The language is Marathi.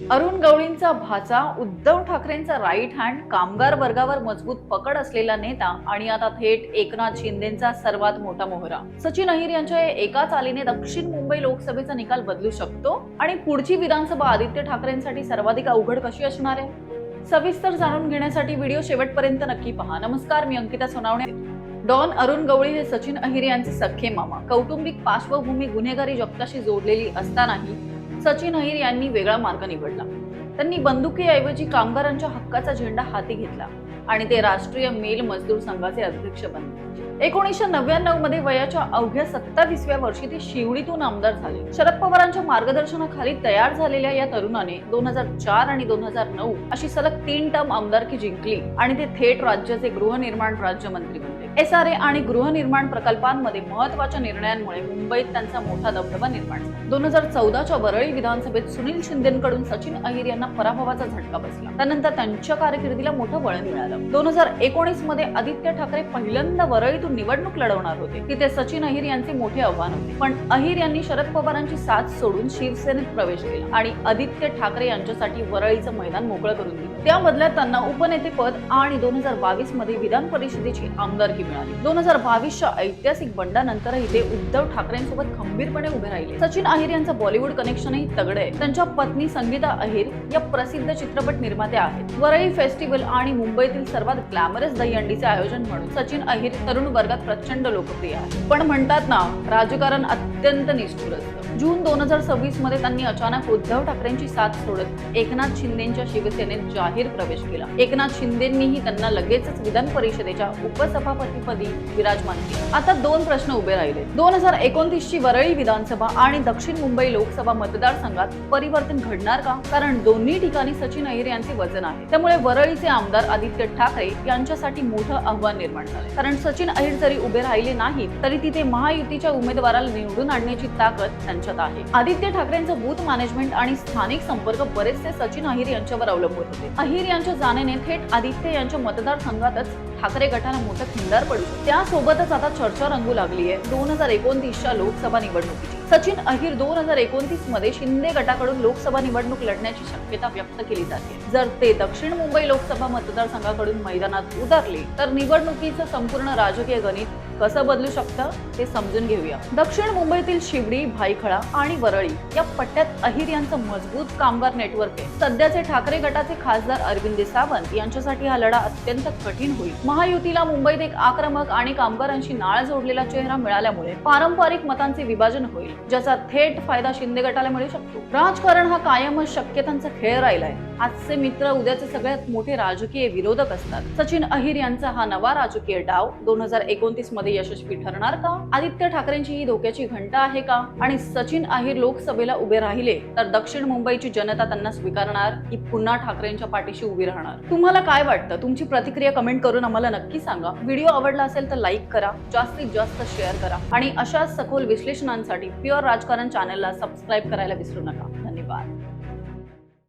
अरुण गवळींचा भाचा, उद्धव ठाकरेंचा राईट हँड, कामगार वर्गावर मजबूत पकड असलेला नेता आणि आता थेट एकनाथ शिंदेंचा सर्वात मोठा मोहरा. सचिन अहिर यांच्या एका चालीने दक्षिण मुंबई लोकसभेचा निकाल बदलू शकतो आणि पुढची विधानसभा आदित्य ठाकरेंसाठी सर्वाधिक अवघड कशी असणार आहे, सविस्तर जाणून घेण्यासाठी व्हिडिओ शेवटपर्यंत नक्की पहा. नमस्कार, मी अंकिता सोनावणे. डॉन अरुण गवळी हे सचिन अहिर यांचे सख्खे मामा. कौटुंबिक पार्श्वभूमी गुन्हेगारी जगताशी जोडलेली असतानाही सचिन अहिर यांनी वेगळा मार्ग निवडला. त्यांनी बंदुकीऐवजी कामगारांच्या हक्काचा झेंडा हाती घेतला आणि ते राष्ट्रीय मेल मजदूर संघाचे अध्यक्ष बनले. 1999 मध्ये वयाच्या अवघ्या 27व्या वर्षी ते शिवडीतून आमदार झाले. शरद पवारांच्या मार्गदर्शनाखाली तयार झालेल्या या तरुणाने 2004 आणि 2009 अशी सलग 3 टर्म आमदारकी जिंकली आणि ते थेट राज्याचे गृहनिर्माण राज्यमंत्री बनले. SRA आणि गृहनिर्माण प्रकल्पांमध्ये महत्त्वाच्या निर्णयांमुळे मुंबईत त्यांचा मोठा दबदबा निर्माण झाला. 2014च्या वरळी विधानसभेत सुनील शिंदेंकडून सचिन अहिर यांना पराभवाचा झटका बसला. त्यानंतर त्यांच्या कारकिर्दीला मोठं वळण मिळालं. 2019 मध्ये आदित्य ठाकरे पहिल्यांदा वरळीतून निवडणूक लढवणार होते. तिथे सचिन अहिर यांचे मोठे आव्हान होते, पण अहिर यांनी शरद पवारांची साथ सोडून शिवसेनेत प्रवेश केला आणि आदित्य ठाकरे यांच्यासाठी वरळीचं मैदान मोकळं करून दिलं. त्या बदल्यात त्यांना उपनेतेपद आणि 2022 मध्ये विधान परिषदेची आमदारकी मिळाली. 2022च्या ऐतिहासिक बंडानंतरही ते उद्धव ठाकरेंसोबत खंबीरपणे उभे राहिले. सचिन अहिर यांचं बॉलिवूड कनेक्शनही तगडे आहे. त्यांच्या पत्नी संगीता अहिर या प्रसिद्ध चित्रपट निर्मात्या आहेत. वरळी फेस्टिवल आणि मुंबईतील सर्वात ग्लॅमरस दहीहंडीचे आयोजन म्हणून सचिन अहिर तरुण वर्गात प्रचंड लोकप्रिय आहे. पण म्हणतात ना, राजकारण अत्यंत निष्ठुर असतं. जून 2026 मध्ये त्यांनी अचानक उद्धव ठाकरेंची साथ सोडत एकनाथ शिंदेंच्या शिवसेनेत जाहीर प्रवेश केला. एकनाथ शिंदेंनीही त्यांना लगेचच विधान परिषदेच्या उपसभापतीपदी विराजमान केले. आता 2 प्रश्न उभे राहिले. 2029 ची वरळी विधानसभा आणि दक्षिण मुंबई लोकसभा मतदारसंघात परिवर्तन घडणार का? कारण दोन्ही ठिकाणी सचिन अहिर यांचे वजन आहे. त्यामुळे वरळीचे आमदार आदित्य ठाकरे यांच्यासाठी मोठं आव्हान निर्माण झाले. कारण सचिन अहिर जरी उभे राहिले नाहीत तरी तिथे महायुतीच्या उमेदवाराला निवडून आणण्याची ताकद त्यांच्यात आहे. आदित्य ठाकरेंचं बूथ मॅनेजमेंट आणि स्थानिक संपर्क बरेचसे सचिन अहिर यांच्यावर अवलंबून होते. अहिर यांच्या जाण्याने थेट आदित्य यांच्या मतदारसंघातच ठाकरे गटाला मोठं खिंडार पडू शकते. त्यासोबतच आता चर्चा रंगू लागली आहे 2029च्या लोकसभा निवडणुकीची. सचिन अहिर 2029 मध्ये शिंदे गटाकडून लोकसभा निवडणूक लढण्याची शक्यता व्यक्त केली जाते. जर ते दक्षिण मुंबई लोकसभा मतदारसंघाकडून मैदानात उतरले तर निवडणुकीचं संपूर्ण राजकीय गणित कसं बदलू शकतं ते समजून घेऊया. दक्षिण मुंबईतील शिवडी, भाईखळा आणि वरळी या पट्ट्यात अहिर यांचं मजबूत कामगार नेटवर्क आहे. सध्याचे ठाकरे गटाचे खासदार अरविंद सावंत यांच्यासाठी हा लढा अत्यंत कठीण होईल. महायुतीला मुंबईत एक आक्रमक आणि कामगारांशी नाळ जोडलेला चेहरा मिळाल्यामुळे पारंपरिक मतांचे विभाजन होईल, ज्याचा थेट फायदा शिंदे गटाला मिळू शकतो. राजकारण हा कायमच शक्यतांचा खेळ राहिलाय. आजचे मित्र उद्याचे सगळ्यात मोठे राजकीय विरोधक असतात. सचिन अहिर यांचा हा नवा राजकीय डाव 2029 मध्ये यशस्वी ठरणार का? आदित्य ठाकरेंची ही धोक्याची घंटा आहे का? आणि सचिन अहिर लोकसभेला उभे राहिले तर दक्षिण मुंबईची जनता त्यांना स्वीकारणार की पुन्हा ठाकरेंच्या पाठीशी उभी राहणार? तुम्हाला काय वाटतं? तुमची प्रतिक्रिया कमेंट करून आम्हाला नक्की सांगा. व्हिडिओ आवडला असेल तर लाईक करा, जास्तीत जास्त शेअर करा आणि अशाच सखोल विश्लेषणांसाठी प्युअर राजकारण चॅनलला सबस्क्राईब करायला विसरू नका.